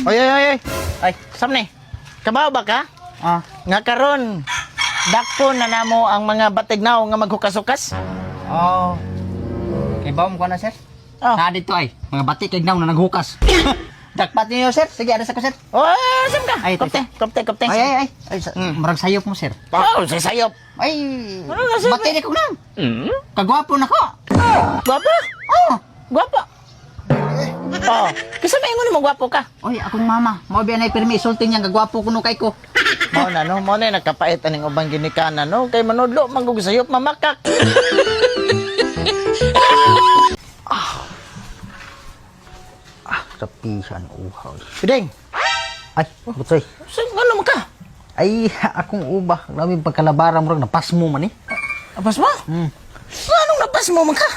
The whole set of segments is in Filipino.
Oy, oy, oy, oy. Ay, samne. Kabaw ba ka? Nga karon, dakpo na namo ang mga batignaw nga maghukas-hukas. Oh. Kay baom ko na, sir. Oh. Na dito ay, mga batik kay daw na naghukas. Dakpat niyo, sir. Sige, ada sa ko, sir. Oh, saan ka? Ay, Kopte, kopte, kopte. Ay. Marag sayop mo, sir. Oh, si sayop. Ay, Ano na, sir? batik ko lang. Kagwapo na ko. Gwapa? Oh. Gwapa? Oh, kasi may mo gwapo ka. Oy, akong mama. Mao biya nay permi sulti niya gagwapo kuno kay ko. Mao na no, mao na nakapait aning ubang ginikanan no, kay manudlo mangug sayop mamakak. Kapisan uhaw. Pideng, Ay, butsoy. saan ano man ka? Ay, akong uba. Namin pagkalabara mo rin, napasmo man eh. Apas mo? Anong napas mo man ka?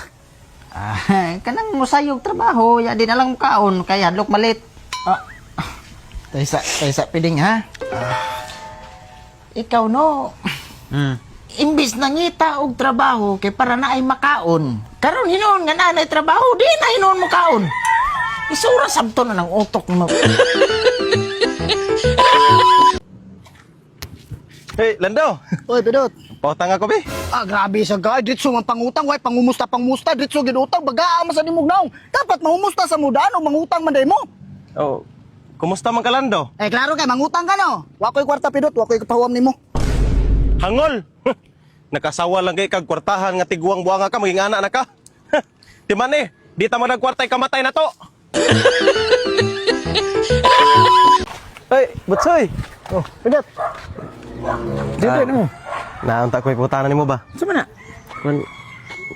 Kanang musayog trabaho, ya di na lang kaon, kaya hadlok malit. Taysa pideng ha. Ikaw no, imbis nangita og trabaho kay para na ay makaon. Karon hinuon nga na ay trabaho, di na hinuon mo kaon. Isura sabto na ng utok mo. Hey, Lando. Oy, Pidot. Pautang ako, be. Grabe sa ka. Ditso man pangutang, way pangumusta. Ditso ginutang, bagaa man sa nimog naong. Dapat mangumusta sa mudan o mangutang man day mo. Oh, kumusta man ka, Lando? Klaro kay mangutang ka no. Wakoy kwarta, Pidot. Wakoy kapawam nimo. Hangol. Nakasawa lang kay kag kwartahan nga tiguang buanga ka, maging anak na ka. Timan eh, di ta magkwartay kamatay na to. Ay, Butsoy. Oh, Pidot. Dito mo. Naunta ko iputanan nimo ba? Sama na. Kun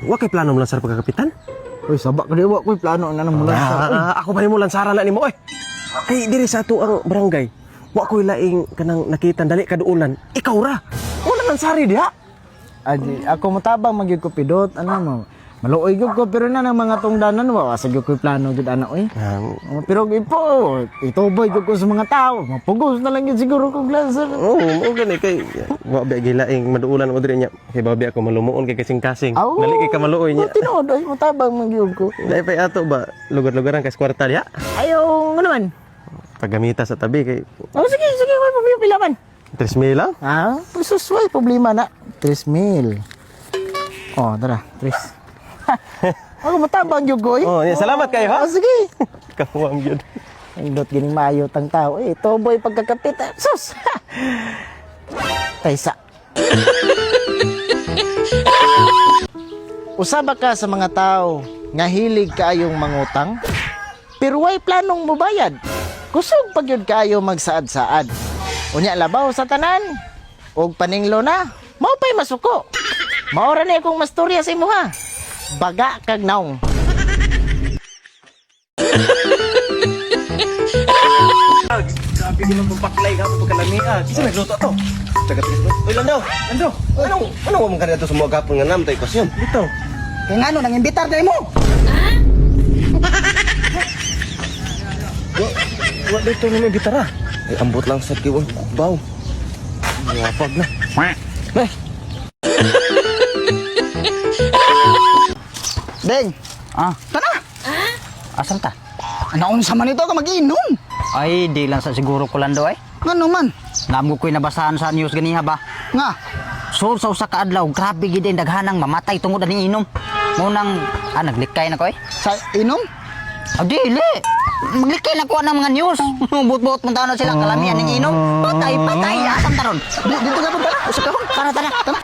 wa kay plano mo lansar pagkakapitan? Oy, sabak ka diwa koy plano na nang mula sa. Ako pa nimo lansaran na nimo oy. Kay diri sa ato ang barangay. Wa koy laing kanang nakita dali kaduulan. Ikaw ra. Wala lansari diha. Adi, ako matabang magyud ko, Pidot. Ano mo? Maluoy gyud ko pero na ng mga tungdanan wa sa gyud koy plano gyud ana oy. Pero ipo, ituboy gyud ko sa mga tao. Mapugos na lang gyud siguro kog lancer. Oo, mo gani kay wa ba gilaing maduulan mo diri nya. Kay babi ako malumuon kay kasing-kasing. Dali kay ka maluoy nya. Tinuod ay matabang magyud ko. Dai pa ato ba lugar-lugaran kay kwarta diha. Ayaw, ano man? Paggamita sa tabi kay Oh, sige, may pabila man. 3,000 lang. Pesos, may problema na. 3,000. Oh, tara, 3. Ako matabang yung goy. Oh, yeah, salamat kayo ha. Sige. Kahuam gyud. Indot gining maayo tang tao. Toboy pagkakapit. Sus. Taysa. Usaba ka sa mga tao nga hilig kaayong mangutang, pero way planong mobayad. Kusog pagyud kaayo magsaad-saad. Unya labaw sa tanan. Og paninglo na. Mao pay masuko. Maora ni akong mastorya sa imo ha. Baga kag naong. Sabi ko nang papaklay ka pagkalamian. Isa nagluto to. Oy, Lando. Ano mo man kanito sa mga gapon nga nam tay kwasyon? Dito. Kaya nga no, nang-imbitar na mo. Wa dito ni may gitara. Ay ambot lang sa kiwang baw. Wapag na. Nay. Deng, tana. Asan ta? Naunsa man ito ka mag-inom. Ay, di lang sa siguro ko lang ay. Ngano man? Namo ko'y nabasahan sa news ganiha ba? Nga, So sa usa ka adlaw, grabe gid ang daghanang mamatay tungod ani inom. Mo nang naglikay na ko eh. sa inom? Dili. Maglikay na ko ng mga news. Buot-buot man taon sila kalamian ning inom. Patay asam taron. Dito ka punta na. Usa ka hon. Tara.